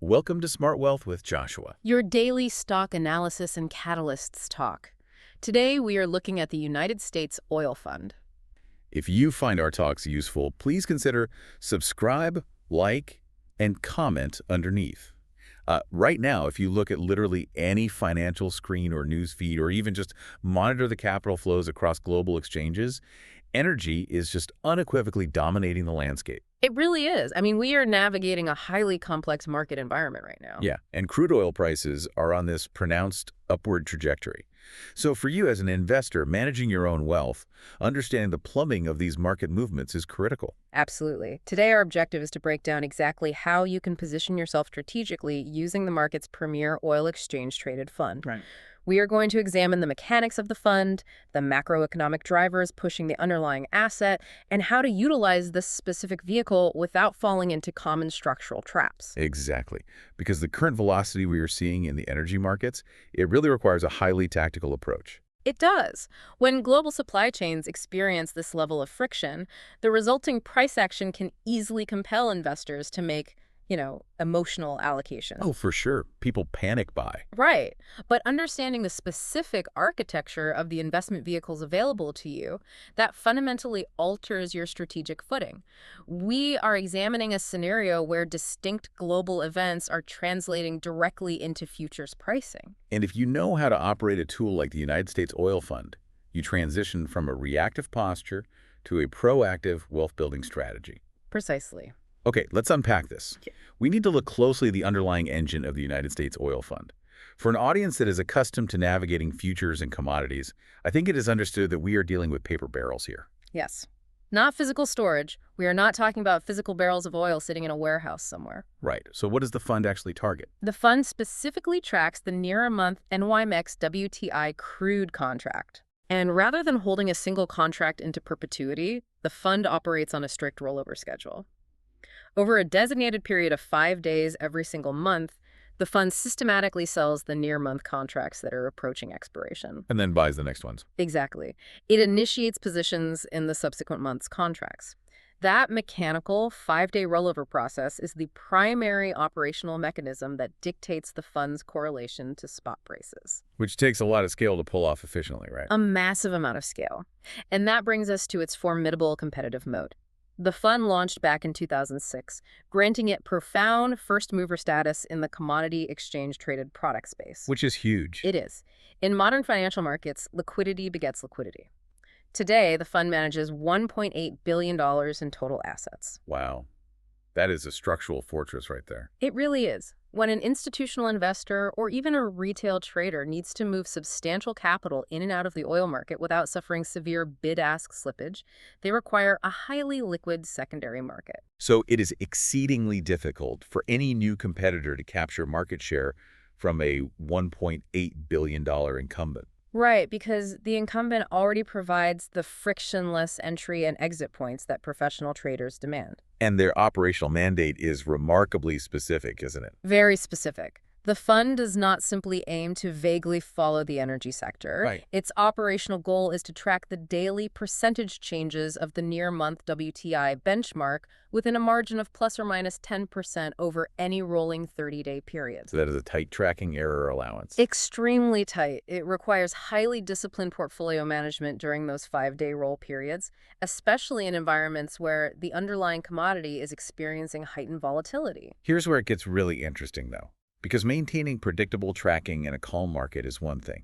Welcome to Smart Wealth with Joshua. Your daily stock analysis and catalysts talk. Today, we are looking at the United States Oil Fund. If you find our talks useful, please consider subscribe, like, and comment underneath. Right now, if you look at literally any financial screen or news feed, or even just monitor the capital flows across global exchanges, energy is just unequivocally dominating the landscape. It really is. I mean, we are navigating a highly complex market environment right now. Yeah, and crude oil prices are on this pronounced upward trajectory. So for you as an investor managing your own wealth, understanding the plumbing of these market movements is critical. Absolutely. Today, our objective is to break down exactly how you can position yourself strategically using the market's premier oil exchange-traded fund. Right. We are going to examine the mechanics of the fund, the macroeconomic drivers pushing the underlying asset, and how to utilize this specific vehicle without falling into common structural traps. Exactly. Because the current velocity we are seeing in the energy markets, it really requires a highly tactical approach. It does. When global supply chains experience this level of friction, the resulting price action can easily compel investors to make, emotional allocations. Oh, for sure. People panic buy. Right. But understanding the specific architecture of the investment vehicles available to you, that fundamentally alters your strategic footing. We are examining a scenario where distinct global events are translating directly into futures pricing. And if you know how to operate a tool like the United States Oil Fund, you transition from a reactive posture to a proactive wealth-building strategy. Precisely. Okay, let's unpack this. We need to look closely at the underlying engine of the United States Oil Fund. For an audience that is accustomed to navigating futures and commodities, I think it is understood that we are dealing with paper barrels here. Yes. Not physical storage. We are not talking about physical barrels of oil sitting in a warehouse somewhere. Right. So what does the fund actually target? The fund specifically tracks the near-a-month NYMEX WTI crude contract. And rather than holding a single contract into perpetuity, the fund operates on a strict rollover schedule. Over a designated period of 5 days every single month, the fund systematically sells the near-month contracts that are approaching expiration. And then buys the next ones. Exactly. It initiates positions in the subsequent month's contracts. That mechanical 5-day rollover process is the primary operational mechanism that dictates the fund's correlation to spot prices. Which takes a lot of scale to pull off efficiently, right? A massive amount of scale. And that brings us to its formidable competitive moat. The fund launched back in 2006, granting it profound first-mover status in the commodity exchange-traded product space. Which is huge. It is. In modern financial markets, liquidity begets liquidity. Today, the fund manages $1.8 billion in total assets. Wow. That is a structural fortress right there. It really is. When an institutional investor or even a retail trader needs to move substantial capital in and out of the oil market without suffering severe bid-ask slippage, they require a highly liquid secondary market. So it is exceedingly difficult for any new competitor to capture market share from a $1.8 billion incumbent. Right, because the incumbent already provides the frictionless entry and exit points that professional traders demand. And their operational mandate is remarkably specific, isn't it? Very specific. The fund does not simply aim to vaguely follow the energy sector. Right. Its operational goal is to track the daily percentage changes of the near-month WTI benchmark within a margin of plus or minus 10% over any rolling 30-day period. So that is a tight tracking error allowance. Extremely tight. It requires highly disciplined portfolio management during those 5-day roll periods, especially in environments where the underlying commodity is experiencing heightened volatility. Here's where it gets really interesting, though. Because maintaining predictable tracking in a calm market is one thing.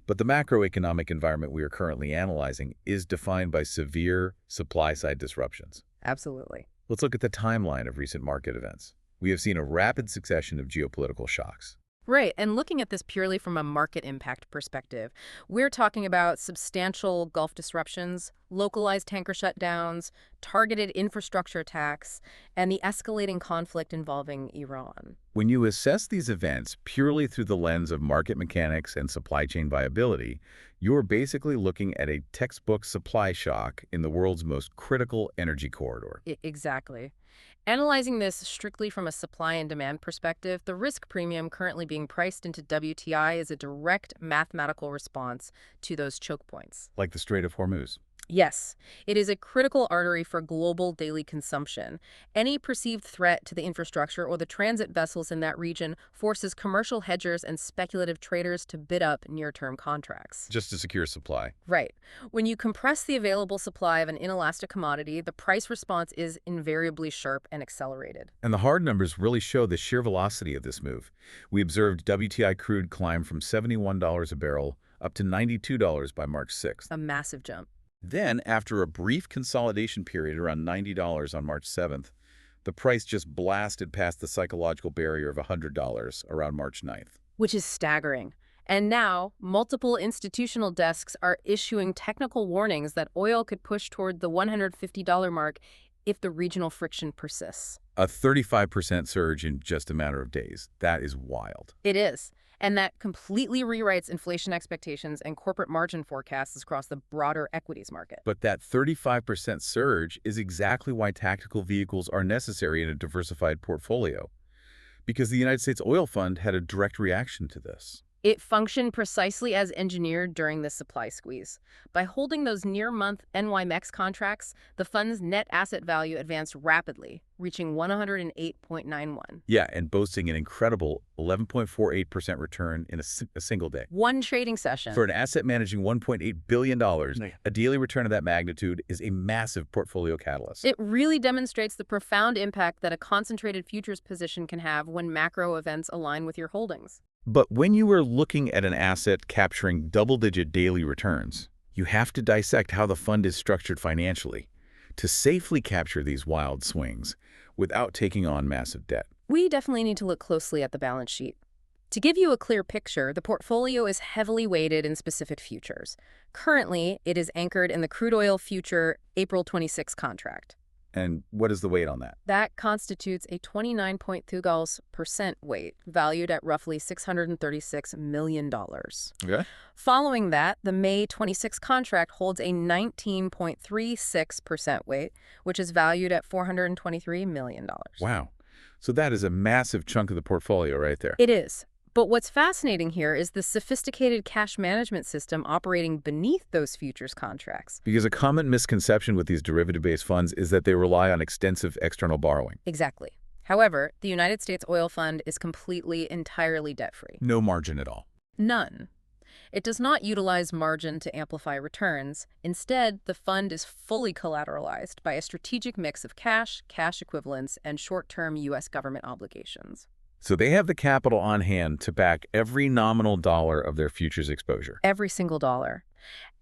But the macroeconomic environment we are currently analyzing is defined by severe supply-side disruptions. Absolutely. Let's look at the timeline of recent market events. We have seen a rapid succession of geopolitical shocks. Right, and looking at this purely from a market impact perspective, we're talking about substantial Gulf disruptions, localized tanker shutdowns, targeted infrastructure attacks, and the escalating conflict involving Iran. When you assess these events purely through the lens of market mechanics and supply chain viability, you're basically looking at a textbook supply shock in the world's most critical energy corridor. Exactly. Analyzing this strictly from a supply and demand perspective, the risk premium currently being priced into WTI is a direct mathematical response to those choke points. Like the Strait of Hormuz. Yes, it is a critical artery for global daily consumption. Any perceived threat to the infrastructure or the transit vessels in that region forces commercial hedgers and speculative traders to bid up near-term contracts. Just to secure supply. Right. When you compress the available supply of an inelastic commodity, the price response is invariably sharp and accelerated. And the hard numbers really show the sheer velocity of this move. We observed WTI crude climb from $71 a barrel up to $92 by March 6th. A massive jump. Then, after a brief consolidation period around $90 on March 7th, the price just blasted past the psychological barrier of $100 around March 9th. Which is staggering. And now, multiple institutional desks are issuing technical warnings that oil could push toward the $150 mark if the regional friction persists. A 35% surge in just a matter of days. That is wild. It is. And that completely rewrites inflation expectations and corporate margin forecasts across the broader equities market. But that 35% surge is exactly why tactical vehicles are necessary in a diversified portfolio. Because the United States Oil Fund had a direct reaction to this. It functioned precisely as engineered during the supply squeeze. By holding those near-month NYMEX contracts, the fund's net asset value advanced rapidly, reaching 108.91. Yeah, and boasting an incredible 11.48% return in a single day. One trading session. For an asset managing $1.8 billion, a daily return of that magnitude is a massive portfolio catalyst. It really demonstrates the profound impact that a concentrated futures position can have when macro events align with your holdings. But when you are looking at an asset capturing double-digit daily returns, you have to dissect how the fund is structured financially to safely capture these wild swings without taking on massive debt. We definitely need to look closely at the balance sheet. To give you a clear picture, the portfolio is heavily weighted in specific futures. Currently, it is anchored in the crude oil future April 26 contract. And what is the weight on that? That constitutes a 29.2% weight, valued at roughly $636 million. Okay. Following that, the May 26 contract holds a 19.36% weight, which is valued at $423 million. Wow. So that is a massive chunk of the portfolio right there. It is. But what's fascinating here is the sophisticated cash management system operating beneath those futures contracts. Because a common misconception with these derivative-based funds is that they rely on extensive external borrowing. Exactly. However, the United States Oil Fund is entirely debt-free. No margin at all. None. It does not utilize margin to amplify returns. Instead, the fund is fully collateralized by a strategic mix of cash, cash equivalents, and short-term U.S. government obligations. So they have the capital on hand to back every nominal dollar of their futures exposure. Every single dollar.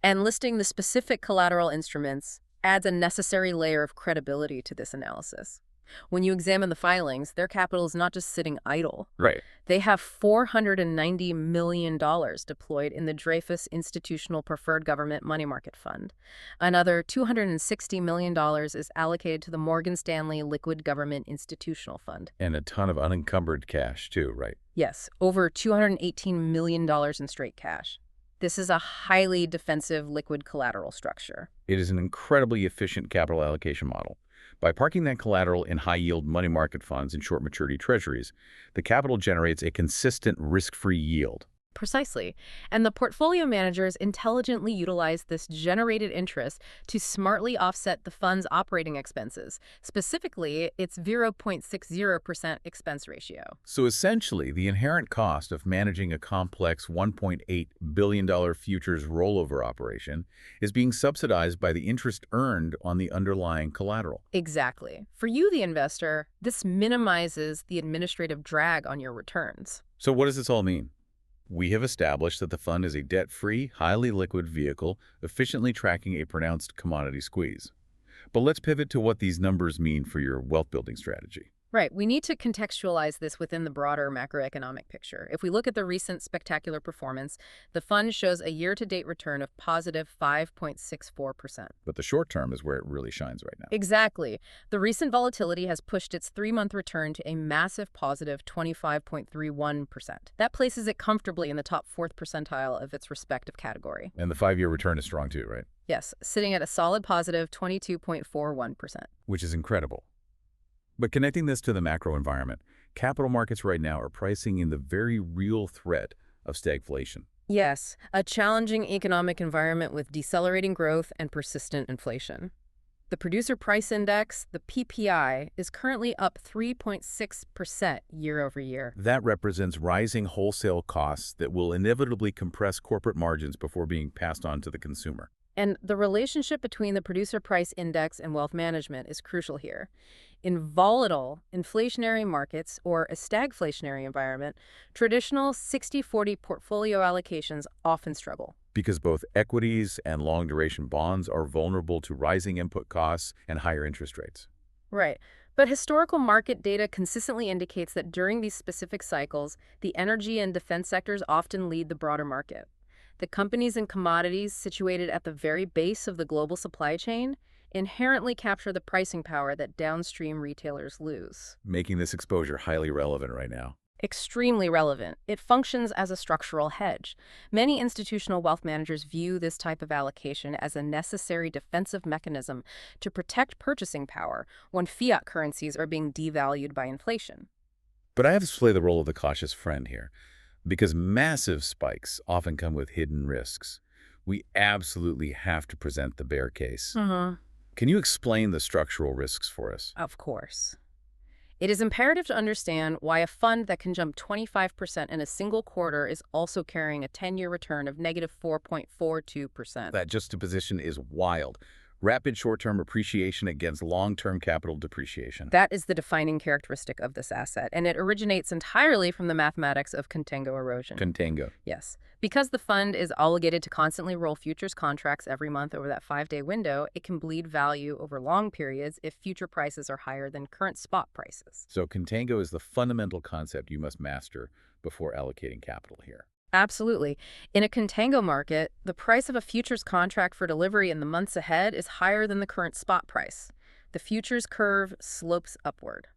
And listing the specific collateral instruments adds a necessary layer of credibility to this analysis. When you examine the filings, their capital is not just sitting idle. Right. They have $490 million deployed in the Dreyfus Institutional Preferred Government Money Market Fund. Another $260 million is allocated to the Morgan Stanley Liquid Government Institutional Fund. And a ton of unencumbered cash, too, right? Yes, over $218 million in straight cash. This is a highly defensive liquid collateral structure. It is an incredibly efficient capital allocation model. By parking that collateral in high-yield money market funds and short-maturity treasuries, the capital generates a consistent risk-free yield. Precisely. And the portfolio managers intelligently utilize this generated interest to smartly offset the fund's operating expenses, specifically its 0.60% expense ratio. So essentially, the inherent cost of managing a complex $1.8 billion futures rollover operation is being subsidized by the interest earned on the underlying collateral. Exactly. For you, the investor, this minimizes the administrative drag on your returns. So what does this all mean? We have established that the fund is a debt-free, highly liquid vehicle, efficiently tracking a pronounced commodity squeeze. But let's pivot to what these numbers mean for your wealth-building strategy. Right. We need to contextualize this within the broader macroeconomic picture. If we look at the recent spectacular performance, the fund shows a year-to-date return of positive 5.64%. But the short term is where it really shines right now. Exactly. The recent volatility has pushed its 3-month return to a massive positive 25.31%. That places it comfortably in the top 4th percentile of its respective category. And the 5-year return is strong too, right? Yes, sitting at a solid positive 22.41%. Which is incredible. But connecting this to the macro environment, capital markets right now are pricing in the very real threat of stagflation. Yes, a challenging economic environment with decelerating growth and persistent inflation. The Producer Price Index, the PPI, is currently up 3.6% year over year. That represents rising wholesale costs that will inevitably compress corporate margins before being passed on to the consumer. And the relationship between the Producer Price Index and wealth management is crucial here. In volatile, inflationary markets or a stagflationary environment, traditional 60/40 portfolio allocations often struggle. Because both equities and long-duration bonds are vulnerable to rising input costs and higher interest rates. Right. But historical market data consistently indicates that during these specific cycles, the energy and defense sectors often lead the broader market. The companies and commodities situated at the very base of the global supply chain inherently capture the pricing power that downstream retailers lose. Making this exposure highly relevant right now. Extremely relevant. It functions as a structural hedge. Many institutional wealth managers view this type of allocation as a necessary defensive mechanism to protect purchasing power when fiat currencies are being devalued by inflation. But I have to play the role of the cautious friend here, because massive spikes often come with hidden risks. We absolutely have to present the bear case. Can you explain the structural risks for us? Of course. It is imperative to understand why a fund that can jump 25% in a single quarter is also carrying a 10-year return of negative 4.42%. That juxtaposition is wild. Rapid short-term appreciation against long-term capital depreciation. That is the defining characteristic of this asset, and it originates entirely from the mathematics of contango erosion. Contango. Yes. Because the fund is obligated to constantly roll futures contracts every month over that 5-day window, it can bleed value over long periods if future prices are higher than current spot prices. So contango is the fundamental concept you must master before allocating capital here. Absolutely. In a contango market, the price of a futures contract for delivery in the months ahead is higher than the current spot price. The futures curve slopes upward.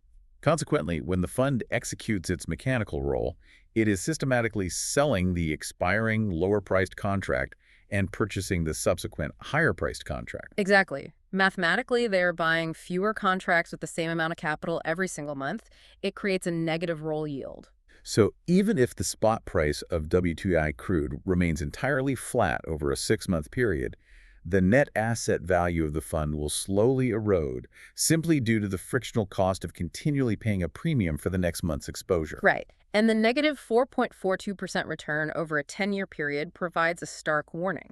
Consequently, when the fund executes its mechanical role, it is systematically selling the expiring lower-priced contract and purchasing the subsequent higher-priced contract. Exactly. Mathematically, they're buying fewer contracts with the same amount of capital every single month. It creates a negative roll yield. So even if the spot price of WTI crude remains entirely flat over a 6-month period, the net asset value of the fund will slowly erode simply due to the frictional cost of continually paying a premium for the next month's exposure. Right. And the negative 4.42% return over a 10-year period provides a stark warning.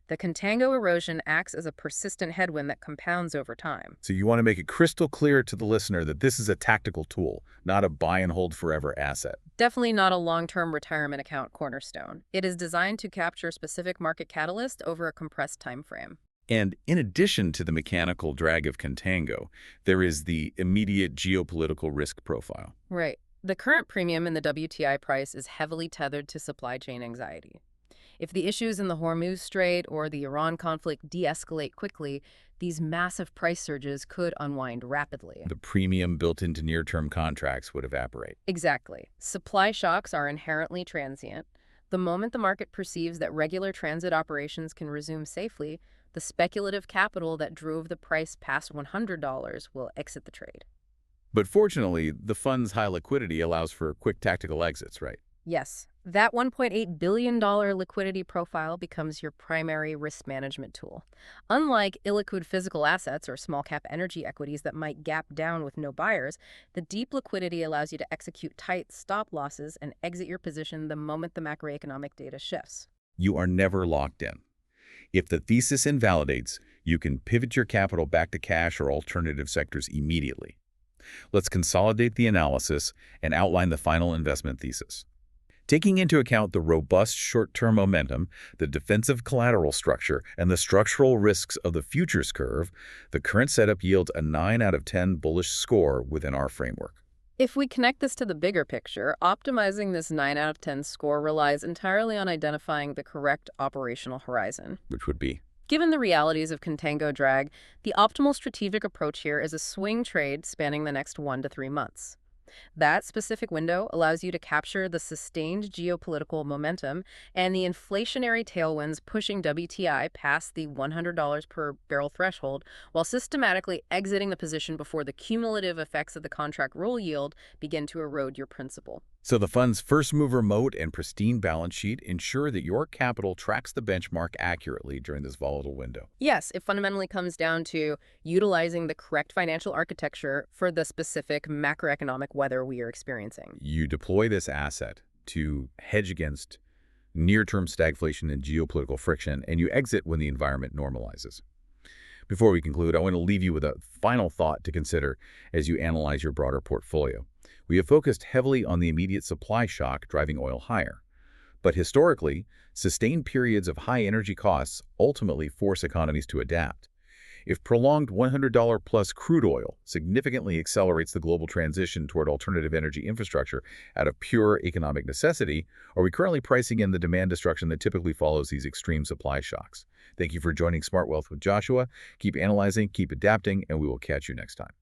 The contango erosion acts as a persistent headwind that compounds over time. So you want to make it crystal clear to the listener that this is a tactical tool, not a buy and hold forever asset. Definitely not a long-term retirement account cornerstone. It is designed to capture specific market catalyst over a compressed time frame. And in addition to the mechanical drag of contango, there is the immediate geopolitical risk profile. Right. The current premium in the WTI price is heavily tethered to supply chain anxiety. If the issues in the Hormuz Strait or the Iran conflict de-escalate quickly, these massive price surges could unwind rapidly. The premium built into near-term contracts would evaporate. Exactly. Supply shocks are inherently transient. The moment the market perceives that regular transit operations can resume safely, the speculative capital that drove the price past $100 will exit the trade. But fortunately, the fund's high liquidity allows for quick tactical exits, right? Yes, that $1.8 billion liquidity profile becomes your primary risk management tool. Unlike illiquid physical assets or small-cap energy equities that might gap down with no buyers, the deep liquidity allows you to execute tight stop losses and exit your position the moment the macroeconomic data shifts. You are never locked in. If the thesis invalidates, you can pivot your capital back to cash or alternative sectors immediately. Let's consolidate the analysis and outline the final investment thesis. Taking into account the robust short-term momentum, the defensive collateral structure, and the structural risks of the futures curve, the current setup yields a 9 out of 10 bullish score within our framework. If we connect this to the bigger picture, optimizing this 9 out of 10 score relies entirely on identifying the correct operational horizon. Which would be? Given the realities of contango drag, the optimal strategic approach here is a swing trade spanning the next 1 to 3 months. That specific window allows you to capture the sustained geopolitical momentum and the inflationary tailwinds pushing WTI past the $100 per barrel threshold while systematically exiting the position before the cumulative effects of the contract roll yield begin to erode your principal. So the fund's first mover moat and pristine balance sheet ensure that your capital tracks the benchmark accurately during this volatile window. Yes, it fundamentally comes down to utilizing the correct financial architecture for the specific macroeconomic weather we are experiencing. You deploy this asset to hedge against near-term stagflation and geopolitical friction, and you exit when the environment normalizes. Before we conclude, I want to leave you with a final thought to consider as you analyze your broader portfolio. We have focused heavily on the immediate supply shock driving oil higher. But historically, sustained periods of high energy costs ultimately force economies to adapt. If prolonged $100-plus crude oil significantly accelerates the global transition toward alternative energy infrastructure out of pure economic necessity, are we currently pricing in the demand destruction that typically follows these extreme supply shocks? Thank you for joining Smart Wealth with Joshua. Keep analyzing, keep adapting, and we will catch you next time.